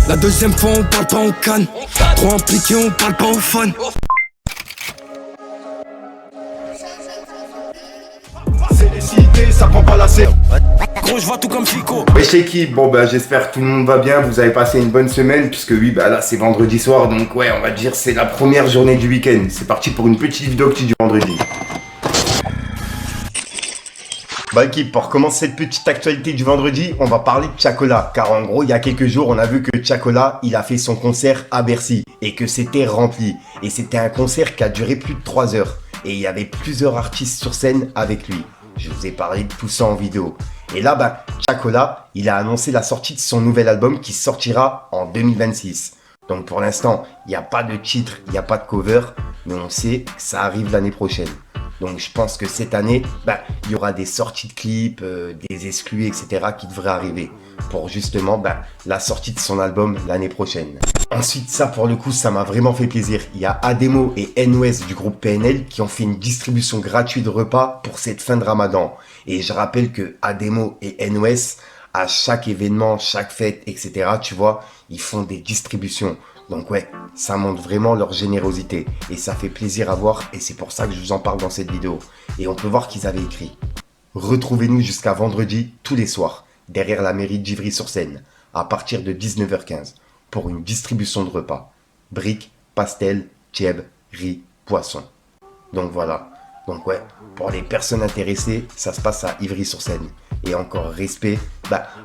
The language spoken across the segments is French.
La deuxième fois on parle pas, on canne. Trop impliqué, on parle pas au fun. C'est décidé, ça prend pas la serre. Gros, je vois tout comme Chico. Wesh l'équipe, bon bah j'espère que tout le monde va bien, vous avez passé une bonne semaine, puisque oui bah là c'est vendredi soir, donc ouais on va dire c'est la première journée du week-end. C'est parti pour une petite vidéo actu du vendredi. Bah équipe, pour commencer cette petite actualité du vendredi, on va parler de Tiakola. Car en gros, il y a quelques jours, on a vu que Tiakola, il a fait son concert à Bercy. Et que c'était rempli. Et c'était un concert qui a duré plus de 3 heures. Et il y avait plusieurs artistes sur scène avec lui. Je vous ai parlé de tout ça en vidéo. Et là, bah, Tiakola, il a annoncé la sortie de son nouvel album qui sortira en 2026. Donc pour l'instant, il n'y a pas de titre, il n'y a pas de cover. Mais on sait que ça arrive l'année prochaine. Donc je pense que cette année, il y aura des sorties de clips, des exclus, etc. qui devraient arriver pour justement la sortie de son album l'année prochaine. Ensuite, ça pour le coup, ça m'a vraiment fait plaisir. Il y a Ademo et NOS du groupe PNL qui ont fait une distribution gratuite de repas pour cette fin de Ramadan. Et je rappelle que Ademo et NOS, à chaque événement, chaque fête, etc., tu vois, ils font des distributions. Donc ouais, ça montre vraiment leur générosité et ça fait plaisir à voir et c'est pour ça que je vous en parle dans cette vidéo. Et on peut voir qu'ils avaient écrit « Retrouvez-nous jusqu'à vendredi tous les soirs derrière la mairie d'Ivry-sur-Seine à partir de 19h15 pour une distribution de repas. Briques, pastels, tièbes, riz, poisson. » Donc voilà. Donc ouais, pour les personnes intéressées, ça se passe à Ivry-sur-Seine. Et encore respect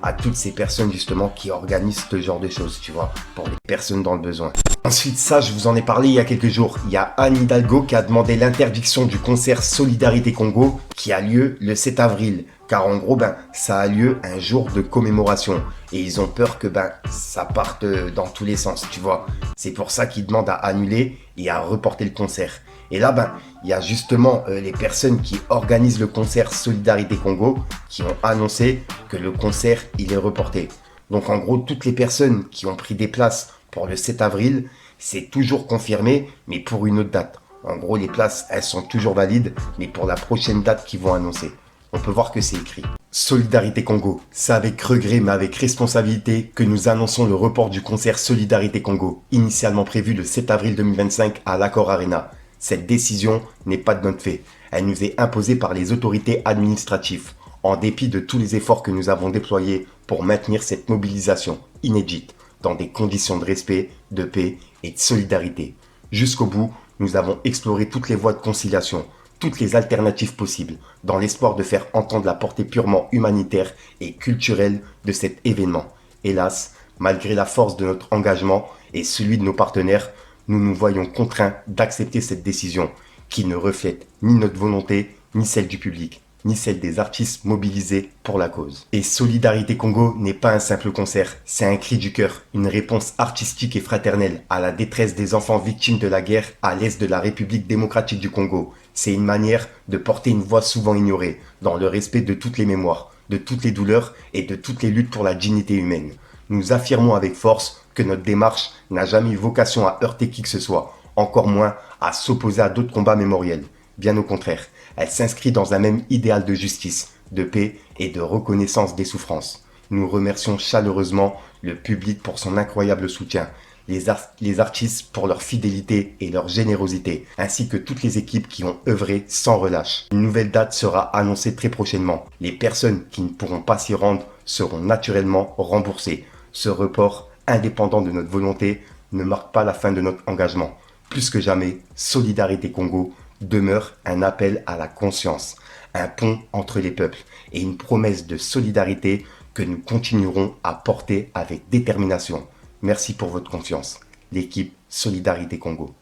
à toutes ces personnes justement qui organisent ce genre de choses, tu vois, pour les personnes dans le besoin. Ensuite, ça, je vous en ai parlé il y a quelques jours. Il y a Anne Hidalgo qui a demandé l'interdiction du concert Solidarité Congo qui a lieu le 7 avril. Car en gros, ça a lieu un jour de commémoration. Et ils ont peur que ça parte dans tous les sens, tu vois. C'est pour ça qu'ils demandent à annuler et à reporter le concert. Et là, il y a justement les personnes qui organisent le concert Solidarité Congo qui ont annoncé que le concert, il est reporté. Donc en gros, toutes les personnes qui ont pris des places pour le 7 avril, c'est toujours confirmé, mais pour une autre date. En gros, les places, elles sont toujours valides, mais pour la prochaine date qu'ils vont annoncer. On peut voir que c'est écrit. Solidarité Congo, c'est avec regret mais avec responsabilité que nous annonçons le report du concert Solidarité Congo, initialement prévu le 7 avril 2025 à l'Accor Arena. Cette décision n'est pas de notre fait. Elle nous est imposée par les autorités administratives, en dépit de tous les efforts que nous avons déployés pour maintenir cette mobilisation inédite dans des conditions de respect, de paix et de solidarité. Jusqu'au bout, nous avons exploré toutes les voies de conciliation, toutes les alternatives possibles, dans l'espoir de faire entendre la portée purement humanitaire et culturelle de cet événement. Hélas, malgré la force de notre engagement et celui de nos partenaires, nous nous voyons contraints d'accepter cette décision qui ne reflète ni notre volonté, ni celle du public, ni celle des artistes mobilisés pour la cause. Et Solidarité Congo n'est pas un simple concert, c'est un cri du cœur, une réponse artistique et fraternelle à la détresse des enfants victimes de la guerre à l'est de la République démocratique du Congo. C'est une manière de porter une voix souvent ignorée, dans le respect de toutes les mémoires, de toutes les douleurs et de toutes les luttes pour la dignité humaine. Nous affirmons avec force que notre démarche n'a jamais eu vocation à heurter qui que ce soit, encore moins à s'opposer à d'autres combats mémoriels. Bien au contraire, elle s'inscrit dans un même idéal de justice, de paix et de reconnaissance des souffrances. Nous remercions chaleureusement le public pour son incroyable soutien, les artistes pour leur fidélité et leur générosité, ainsi que toutes les équipes qui ont œuvré sans relâche. Une nouvelle date sera annoncée très prochainement. Les personnes qui ne pourront pas s'y rendre seront naturellement remboursées. Ce report, indépendant de notre volonté, ne marque pas la fin de notre engagement. Plus que jamais, Solidarité Congo demeure un appel à la conscience, un pont entre les peuples et une promesse de solidarité que nous continuerons à porter avec détermination. Merci pour votre confiance, l'équipe Solidarité Congo.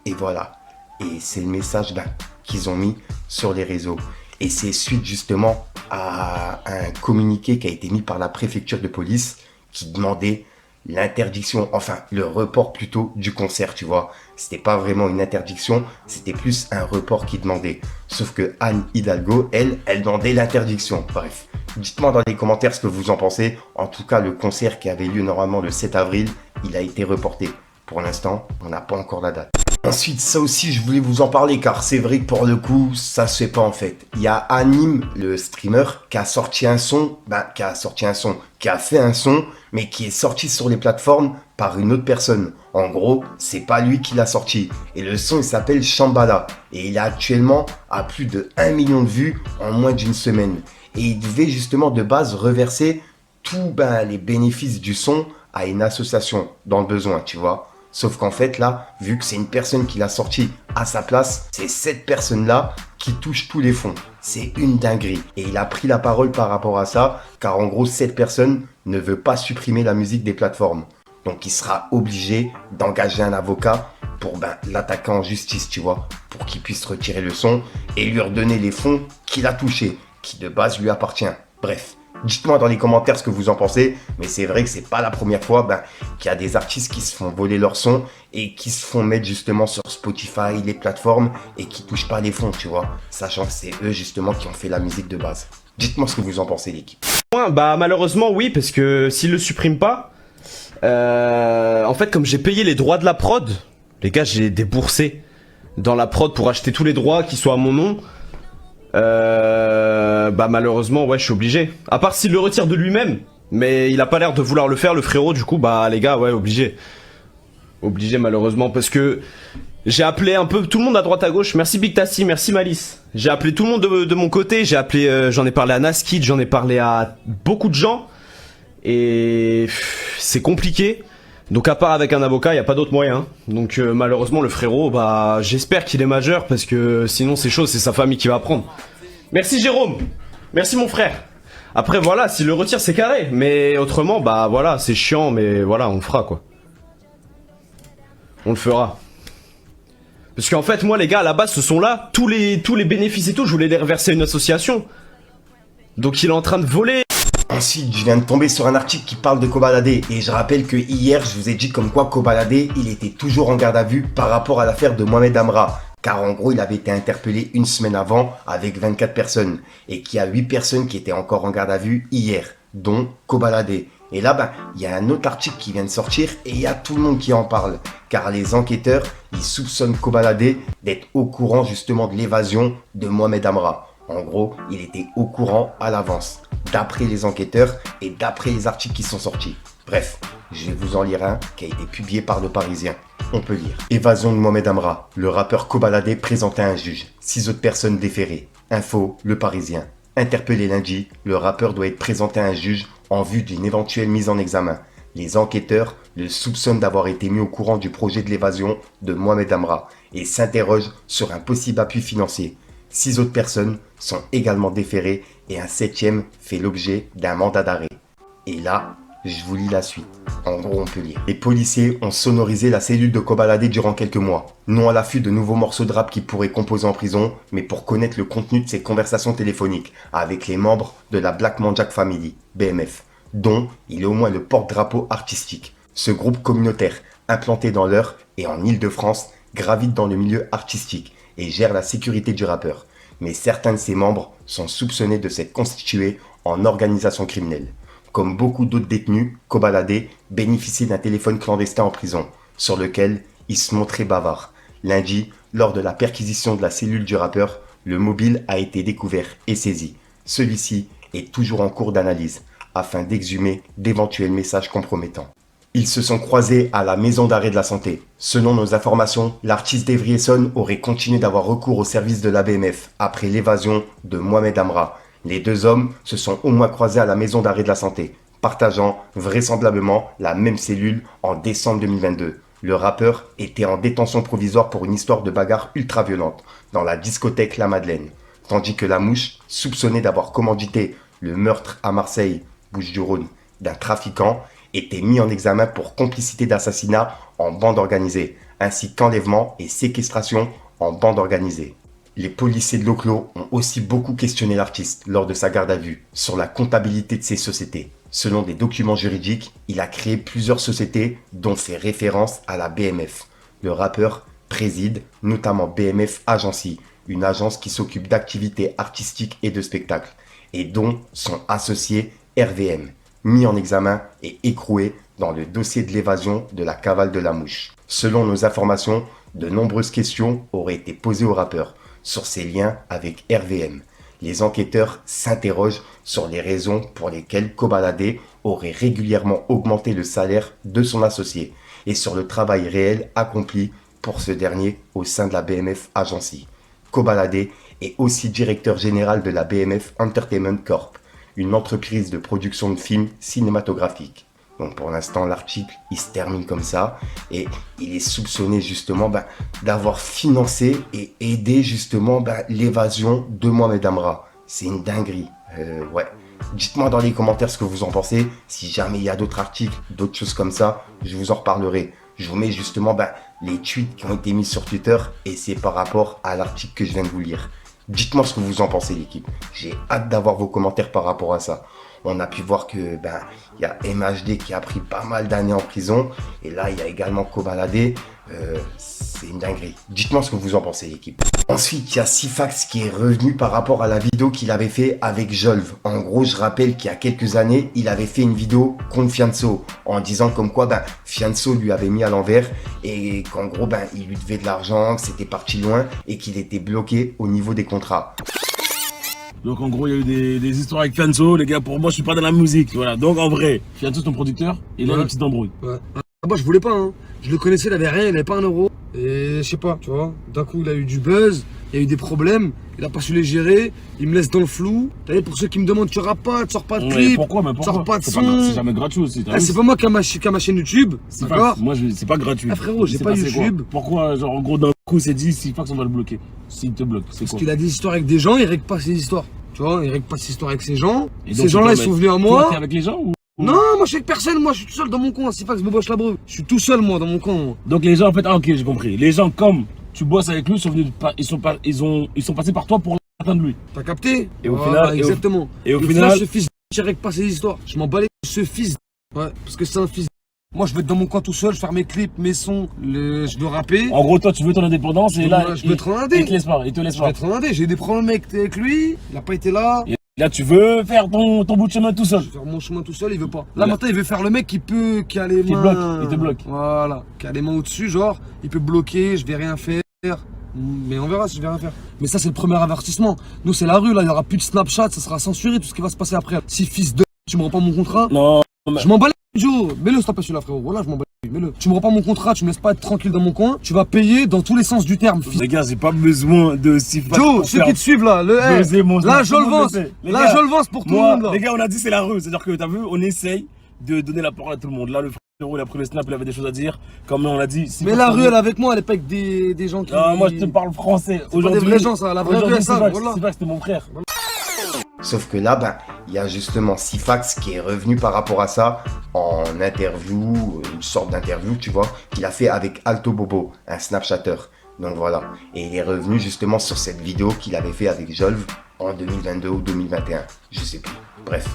Et voilà, et c'est le message qu'ils ont mis sur les réseaux. Et c'est suite justement à un communiqué qui a été mis par la préfecture de police qui demandait l'interdiction, enfin le report plutôt du concert, tu vois. C'était pas vraiment une interdiction, c'était plus un report qui demandait. Sauf que Anne Hidalgo, elle demandait l'interdiction. Bref, dites-moi dans les commentaires ce que vous en pensez. En tout cas, le concert qui avait lieu normalement le 7 avril, il a été reporté. Pour l'instant, on n'a pas encore la date. Ensuite, ça aussi, je voulais vous en parler car c'est vrai que pour le coup, ça se fait pas en fait. Il y a Anime, le streamer, qui a sorti un son, qui a fait un son, mais qui est sorti sur les plateformes par une autre personne. En gros, c'est pas lui qui l'a sorti. Et le son, il s'appelle Shambhala. Et il est actuellement à plus de 1 million de vues en moins d'une semaine. Et il devait justement de base reverser tous les bénéfices du son à une association dans le besoin, tu vois. Sauf qu'en fait, là, vu que c'est une personne qui l'a sorti à sa place, c'est cette personne-là qui touche tous les fonds. C'est une dinguerie. Et il a pris la parole par rapport à ça, car en gros, cette personne ne veut pas supprimer la musique des plateformes. Donc, il sera obligé d'engager un avocat pour l'attaquer en justice, tu vois, pour qu'il puisse retirer le son et lui redonner les fonds qu'il a touchés, qui de base lui appartient. Bref. Dites-moi dans les commentaires ce que vous en pensez, mais c'est vrai que c'est pas la première fois qu'il y a des artistes qui se font voler leur son et qui se font mettre justement sur Spotify, les plateformes et qui touchent pas les fonds, tu vois, sachant que c'est eux justement qui ont fait la musique de base. Dites-moi ce que vous en pensez, l'équipe. Malheureusement oui, parce que s'ils le suppriment pas, en fait comme j'ai payé les droits de la prod, les gars j'ai déboursé dans la prod pour acheter tous les droits qui soient à mon nom. Malheureusement ouais je suis obligé. À part s'il le retire de lui-même, mais il a pas l'air de vouloir le faire le frérot, du coup les gars ouais obligé. Obligé malheureusement parce que j'ai appelé un peu tout le monde à droite à gauche. Merci Big Tassi, merci Malice. J'ai appelé tout le monde de mon côté, j'ai appelé j'en ai parlé à Naskid, j'en ai parlé à beaucoup de gens et c'est compliqué. Donc à part avec un avocat, il y a pas d'autre moyen. Donc malheureusement le frérot, j'espère qu'il est majeur parce que sinon c'est chaud, c'est sa famille qui va prendre. Merci Jérôme, merci mon frère. Après voilà, s'il le retire c'est carré, mais autrement voilà, c'est chiant, mais voilà, on le fera quoi. On le fera. Parce qu'en fait moi les gars à la base ce sont là, tous les bénéfices et tout, je voulais les reverser à une association. Donc il est en train de voler. Ensuite, je viens de tomber sur un article qui parle de Kobalade et je rappelle que hier, je vous ai dit comme quoi Kobalade, il était toujours en garde à vue par rapport à l'affaire de Mohamed Amra. Car en gros, il avait été interpellé une semaine avant avec 24 personnes et qu'il y a 8 personnes qui étaient encore en garde à vue hier, dont Kobalade. Et là, il y a un autre article qui vient de sortir et il y a tout le monde qui en parle. Car les enquêteurs, ils soupçonnent Kobalade d'être au courant justement de l'évasion de Mohamed Amra. En gros, il était au courant à l'avance, d'après les enquêteurs et d'après les articles qui sont sortis. Bref, je vais vous en lire un qui a été publié par Le Parisien. On peut lire. Évasion de Mohamed Amra. Le rappeur Kobalade présenté à un juge. 6 autres personnes déférées. Info, Le Parisien. Interpellé lundi, le rappeur doit être présenté à un juge en vue d'une éventuelle mise en examen. Les enquêteurs le soupçonnent d'avoir été mis au courant du projet de l'évasion de Mohamed Amra et s'interrogent sur un possible appui financier. 6 autres personnes sont également déférées et un 7e fait l'objet d'un mandat d'arrêt. Et là, je vous lis la suite. En gros, on peut lire. Les policiers ont sonorisé la cellule de Kobalade durant quelques mois. Non à l'affût de nouveaux morceaux de rap qui pourraient composer en prison, mais pour connaître le contenu de ces conversations téléphoniques avec les membres de la Black Manjack Family, BMF, dont il est au moins le porte-drapeau artistique. Ce groupe communautaire, implanté dans l'Eure et en Île-de-France, gravite dans le milieu artistique et gère la sécurité du rappeur. Mais certains de ses membres sont soupçonnés de s'être constitués en organisation criminelle. Comme beaucoup d'autres détenus, Kobalade bénéficiait d'un téléphone clandestin en prison, sur lequel il se montrait bavard. Lundi, lors de la perquisition de la cellule du rappeur, le mobile a été découvert et saisi. Celui-ci est toujours en cours d'analyse, afin d'exhumer d'éventuels messages compromettants. Ils se sont croisés à la maison d'arrêt de la santé. Selon nos informations, l'artiste d'Evry-Essonnes aurait continué d'avoir recours au service de la BMF après l'évasion de Mohamed Amra. Les deux hommes se sont au moins croisés à la maison d'arrêt de la santé, partageant vraisemblablement la même cellule en décembre 2022. Le rappeur était en détention provisoire pour une histoire de bagarre ultra violente dans la discothèque La Madeleine, tandis que la mouche, soupçonnée d'avoir commandité le meurtre à Marseille, Bouches-du-Rhône, d'un trafiquant, était mis en examen pour complicité d'assassinat en bande organisée, ainsi qu'enlèvement et séquestration en bande organisée. Les policiers de Loclo ont aussi beaucoup questionné l'artiste lors de sa garde à vue sur la comptabilité de ses sociétés. Selon des documents juridiques, il a créé plusieurs sociétés dont fait référence à la BMF. Le rappeur préside notamment BMF Agency, une agence qui s'occupe d'activités artistiques et de spectacles, et dont son associé RVM, mis en examen et écroué dans le dossier de l'évasion de la cavale de la mouche. Selon nos informations, De nombreuses questions auraient été posées au rappeur sur ses liens avec RVM. Les enquêteurs s'interrogent sur les raisons pour lesquelles Kobalade aurait régulièrement augmenté le salaire de son associé et sur le travail réel accompli pour ce dernier au sein de la BMF Agency. Kobalade est aussi directeur général de la BMF Entertainment Corp, une entreprise de production de films cinématographiques. Donc pour l'instant, l'article, il se termine comme ça et il est soupçonné justement d'avoir financé et aidé justement l'évasion de Mohamed Amra. C'est une dinguerie. Ouais. Dites-moi dans les commentaires ce que vous en pensez. Si jamais il y a d'autres articles, d'autres choses comme ça, je vous en reparlerai. Je vous mets justement les tweets qui ont été mis sur Twitter et c'est par rapport à l'article que je viens de vous lire. Dites-moi ce que vous en pensez, l'équipe. J'ai hâte d'avoir vos commentaires par rapport à ça. On a pu voir que y a MHD qui a pris pas mal d'années en prison et là il y a également Kobalade. C'est une dinguerie. Dites-moi ce que vous en pensez, l'équipe. Ensuite, il y a Sifax qui est revenu par rapport à la vidéo qu'il avait fait avec Jolv. En gros, je rappelle qu'il y a quelques années, il avait fait une vidéo contre Fianso en disant comme quoi Fianso lui avait mis à l'envers et qu'en gros il lui devait de l'argent, que c'était parti loin et qu'il était bloqué au niveau des contrats. Donc en gros, il y a eu des histoires avec Fianso. Les gars, pour moi, je suis pas dans la musique. Voilà. Donc en vrai, Fianso, c'est ton producteur. Et là, une petite embrouille. Ouais. Ah bah, je voulais pas, hein. Je le connaissais, il avait rien, il avait pas un euro. Et je sais pas, tu vois. D'un coup, il a eu du buzz, il y a eu des problèmes. Il a pas su les gérer. Il me laisse dans le flou. T'as vu, pour ceux qui me demandent, tu rappes pas, tu sors pas de clip. Pourquoi tu sors pas de son. C'est jamais gratuit aussi. C'est pas moi qui a ma chaîne YouTube. D'accord. Moi, c'est pas gratuit. Ah frérot, j'ai pas YouTube. Pourquoi, genre, en gros, d'un coup, c'est dit, Sifax, on va le bloquer. S'il te bloque, c'est quoi? Parce qu'il a des histoires avec des gens, il règle pas ses histoires. Tu vois, il règle pas ses histoires avec ces gens. Et ces gens-là, ils sont venus à moi. Toi, t'es avec les gens ou... Non, moi je suis avec personne, moi je suis tout seul dans mon coin, c'est pas que je me bosse la breu. Je suis tout seul moi dans mon coin. Moi. Donc les gens en fait, ah ok j'ai compris. Les gens comme tu bosses avec lui sont venus, ils sont passés par toi pour atteindre lui. T'as capté? Et au final, exactement. Et au final, ce fils de règle pas ses histoires. Je m'en bats les ce fils. Ouais, parce que c'est un fils. Moi je veux être dans mon coin tout seul, je faire mes clips, mes sons, je veux rapper. En gros toi tu veux ton indépendance et là je veux être un indé. Il te laisse pas, il te laisse pas. Je veux être un indé, j'ai eu des problèmes avec lui, il a pas été là. Là, tu veux faire ton bout de chemin tout seul. Je veux faire mon chemin tout seul, il veut pas. Là, maintenant, il veut faire le mec qui a les mains. Il te bloque. Voilà. Qui a les mains au-dessus, genre, il peut bloquer, je vais rien faire. Mais on verra si je vais rien faire. Mais ça, c'est le premier avertissement. Nous, c'est la rue, là, il y aura plus de Snapchat, ça sera censuré, tout ce qui va se passer après. Si fils de tu me rends pas mon contrat. Non. Je m'en bats les Joe. Mets-le, s'il te plaît, celui-là, frérot. Voilà, je m'en bats les mets-le. Tu me rends pas mon contrat, tu me laisses pas être tranquille dans mon coin. Tu vas payer dans tous les sens du terme, fils. Les gars, j'ai pas besoin de Sifax. Joe, ceux qui te suivent là, là, je le vance. Là, je le vance pour tout le monde, là. Les gars, on a dit c'est la rue. C'est-à-dire que, t'as vu, on essaye de donner la parole à tout le monde. Là, le frérot, il a pris le snap, il avait des choses à dire. Comme on l'a dit. Mais la rue, elle est avec moi, elle est pas avec des gens qui. Ah, moi, je te parle français. Aujourd'hui, des vrais gens, ça. La vraie rue, ça. Sifax, c'était mon frère. Sauf que là, il y a justement Sifax qui est revenu par rapport à ça en interview, une sorte d'interview, tu vois, qu'il a fait avec Alto Bobo, un Snapchatter. Donc voilà. Et il est revenu justement sur cette vidéo qu'il avait fait avec Jolv en 2022 ou 2021. Je sais plus. Bref.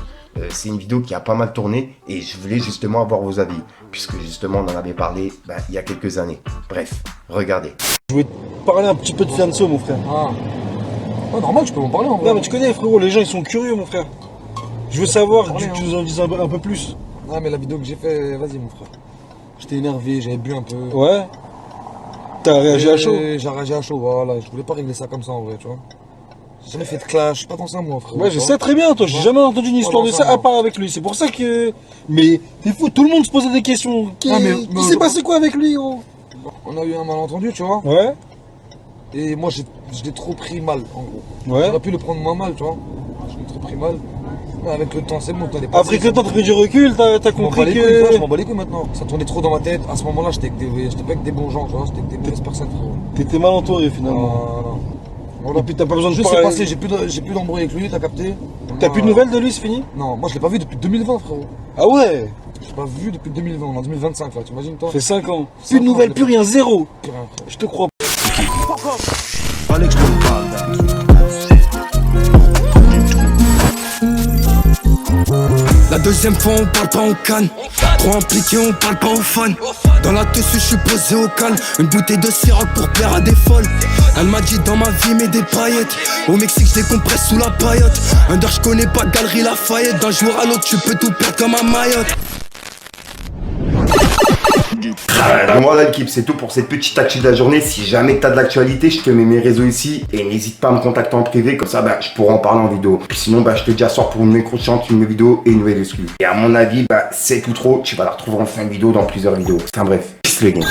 C'est une vidéo qui a pas mal tourné et je voulais justement avoir vos avis, puisque justement on en avait parlé il y a quelques années. Bref, regardez. Je voulais te parler un petit peu de Fianso, mon frère. Ah. Oh, normal, tu peux m'en parler en vrai. Non, mais tu connais, frérot, les gens ils sont curieux, mon frère. Je veux savoir que tu nous en dises un peu plus. Non, mais la vidéo que j'ai fait, vas-y, mon frère. J'étais énervé, j'avais bu un peu. Ouais. T'as réagi à chaud? J'ai réagi à chaud, voilà. Je voulais pas régler ça comme ça en vrai, tu vois. J'ai jamais fait de clash, pas dans ça, moi, frère. Ouais, je sais très bien, toi. J'ai jamais entendu une histoire de ça à part avec lui. C'est pour ça que. Mais t'es fou, tout le monde se posait des questions. Il s'est passé quoi avec lui, gros? On a eu un malentendu, tu vois. Ouais. Et moi, je l'ai trop pris mal, en gros. Ouais. J'aurais pu le prendre moins mal, tu vois. Je l'ai trop pris mal. Mais avec le temps, c'est bon, t'as des Après que le temps, t'as pris du recul, t'as compris que. Je m'en bats les couilles maintenant. Ça tournait trop dans ma tête. À ce moment-là, j'étais pas avec des bons gens, tu vois. J'étais avec des mauvaises personnes, frérot. T'étais mal entouré, finalement. Voilà. Et puis t'as pas besoin de parler. Passé, j'ai plus d'embrouille avec lui, t'as capté? T'as plus de nouvelles de lui, c'est fini? Non, moi je l'ai pas vu depuis 2020, frérot. Ah ouais? Je l'ai pas vu depuis 2020, on est en 2025 là, t'imagines toi? Ça fait 5 ans. Plus de nouvelles, plus rien, zéro. Plus rien, frérot. Je te crois. Fallait que je te parle. La deuxième fois on parle pas en canne. Trop impliqué on parle pas aux fans. Dans la tessu je suis posé au calme. Une bouteille de Ciroc pour plaire à des folles. Elle m'a dit dans ma vie mets des paillettes. Au Mexique je décompresse sous la paillote. Under je connais pas Galerie Lafayette. D'un jour à l'autre tu peux tout perdre comme un Mayotte. Bon voilà l'équipe, c'est tout pour cette petite actu de la journée. Si jamais t'as de l'actualité, je te mets mes réseaux ici et n'hésite pas à me contacter en privé, comme ça je pourrai en parler en vidéo. Puis sinon je te dis à soir pour une nouvelle crochante, une nouvelle vidéo et une nouvelle exclue. Et à mon avis, c'est tout trop, tu vas la retrouver en fin de vidéo dans plusieurs vidéos. Enfin bref, peace les gars.